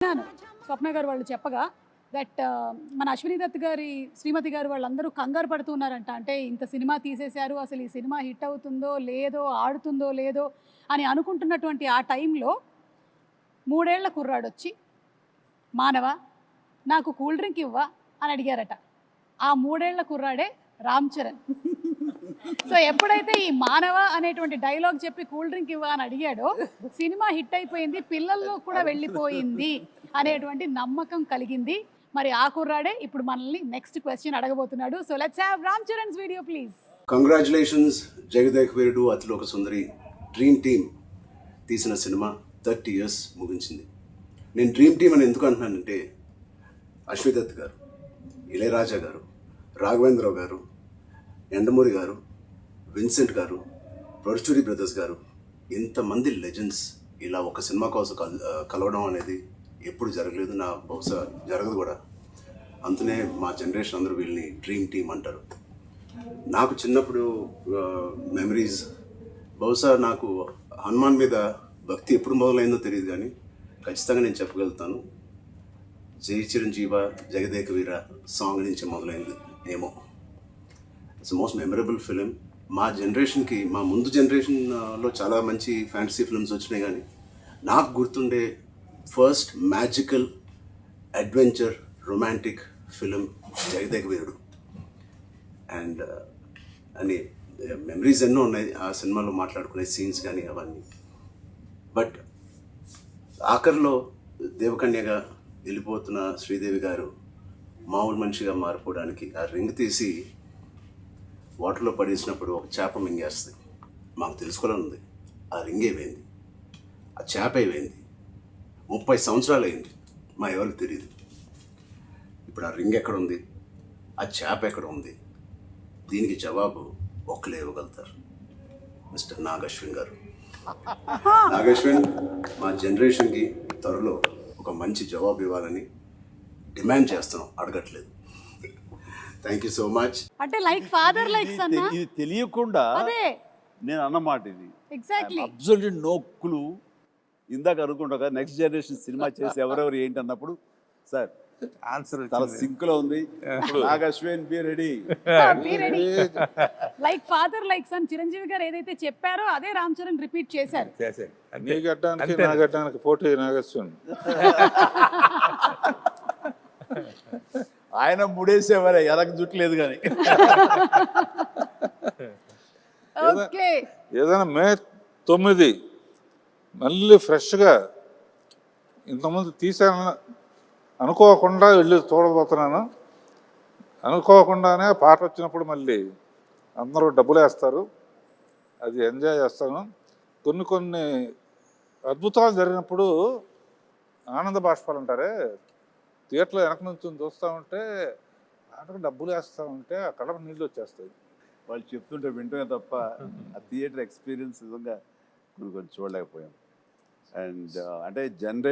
విన్నాను స్వప్న గారు వాళ్ళు చెప్పగా దట్ మన అశ్విని దత్ గారి శ్రీమతి గారు వాళ్ళందరూ కంగారు పడుతున్నారంట. అంటే ఇంత సినిమా తీసేశారు, అసలు ఈ సినిమా హిట్ అవుతుందో లేదో, ఆడుతుందో లేదో అని అనుకుంటున్నటువంటి ఆ టైంలో 3 ఏళ్ల కుర్రాడొచ్చి మానవ నాకు కూల్ డ్రింక్ ఇవ్వా అని అడిగారట. ఆ 3 ఏళ్ల కుర్రాడే రామ్ చరణ్. సో ఎప్పుడైతే ఈ మానవ అనేటువంటి డైలాగ్ చెప్పి కూల్ డ్రింక్ ఇవ్వ అని అడిగాడో సినిమా హిట్ అయిపోయింది, పిల్లల్లో కూడా వెళ్ళిపోయింది అనేటువంటి నమ్మకం కలిగింది. మరి ఆ కుర్రాడే ఇప్పుడు మనల్ని నెక్స్ట్ క్వశ్చన్ అడగబోతున్నాడు. So let's have Ram Charan's video please. Congratulations Jagadek Veerudu Athiloka Sundari dream team తీసిన సినిమా 30 years ముగించింది. నేను డ్రీమ్ టీమ్ అని ఎందుకు అంటున్నానంటే అశ్విని దత్ గారు, ఇళయరాజా గారు, రాఘవేంద్రరావు గారు, ఎండమూరి గారు, విన్సెంట్ గారు, పరుచూరి బ్రదర్స్ గారు, ఇంతమంది లెజెండ్స్ ఇలా ఒక సినిమా కోసం కలవడం అనేది ఎప్పుడు జరగలేదు, నా బహుశా జరగదు కూడా. అందునే మా జనరేషన్ అందరూ వీళ్ళని డ్రీమ్ టీమ్ అంటారు. నాకు చిన్నప్పుడు మెమరీస్, బహుశా నాకు హనుమాన్ మీద భక్తి ఎప్పుడు మొదలైందో తెలియదు, కానీ ఖచ్చితంగా నేను చెప్పగలుగుతాను జై చిరంజీవ జగదేక వీర సాంగ్ నుంచి మొదలైంది ఏమో. It's most memorable film. మా జనరేషన్కి, మా ముందు జనరేషన్లో చాలా మంచి ఫ్యాంటసీ ఫిల్మ్స్ వచ్చినాయి, కానీ నాకు గుర్తుండే first magical adventure romantic film Jagadeka Veerudu. And అని మెమరీస్ ఎన్నో ఉన్నాయి ఆ సినిమాలో, మాట్లాడుకునే సీన్స్ కానీ అవన్నీ. బట్ ఆఖరిలో దేవకన్యగా వెళ్ళిపోతున్న శ్రీదేవి గారు మామూలు మనిషిగా మారిపోవడానికి ఆ రింగ్ తీసి వాటర్లో పడేసినప్పుడు ఒక చేప మింగేస్తుంది. మాకు తెలుసుకోవాలని ఉంది, ఆ రింగ్ ఏమైంది, ఆ చేప ఏమైంది. 30 సంవత్సరాలు అయింది, మా ఎవరికి తెలియదు. ఇప్పుడు ఆ రింగ్ ఎక్కడ ఉంది, ఆ చేప ఎక్కడ ఉంది, దీనికి జవాబు ఒక్కలే ఇవ్వగలుగుతారు, మిస్టర్ నాగశ్విన్ గారు. నాగశ్విన్ మా జనరేషన్కి త్వరలో ఒక మంచి జవాబు ఇవ్వాలని డిమాండ్ చేస్తున్నాం, అడగట్లేదు. Thank you so much. అంటే లైక్ ఫాదర్ లైక్ సన్. ఇది తెలియకుండా అదే నేను అన్నమాట ఇది ఎగ్జాక్ట్లీ. Absolute no clue. ఇందాక అనుకుంటా నెక్స్ట్ జనరేషన్ సినిమా చేసి ఎవరెవరు ఏంటి అన్నప్పుడు సార్ ఆన్సర్ చాలా సింక్ లో ఉంది. Nag Ashwin be ready. Like father like son Chiranjeevi గారు ఏదైతే చెప్పారో అదే రామ్ చరణ్ రిపీట్ చేశారు. నీ గడ్డానికి నా గడ్డానికి పోటీ నాగేశ్వన్. ఆయన ముడేసేవారే, ఎలకు జుట్లేదు కానీ. ఓకే, ఏదైనా మే 9 మళ్ళీ ఫ్రెష్గా ఇంతకుముందు తీసాను అనుకోకుండా వెళ్ళి చూడబోతున్నాను. అనుకోకుండానే పాట వచ్చినప్పుడు మళ్ళీ అందరూ డబ్బులు వేస్తారు, అది ఎంజాయ్ చేస్తాను. కొన్ని అద్భుతాలు జరిగినప్పుడు ఆనంద బాష్పాలు అంటారే, థియేటర్లో వెనక నుంచి చూస్తూ ఉంటే పాటకు డబ్బులు వేస్తూ ఉంటే ఆ కడప నీళ్ళు వచ్చేస్తాయి. వాళ్ళు చెప్తుంటే వింటమే తప్ప ఆ థియేటర్ ఎక్స్పీరియన్స్ నిజంగా కొన్ని చూడలేకపోయాం. అండ్ అంటే జనరేషన్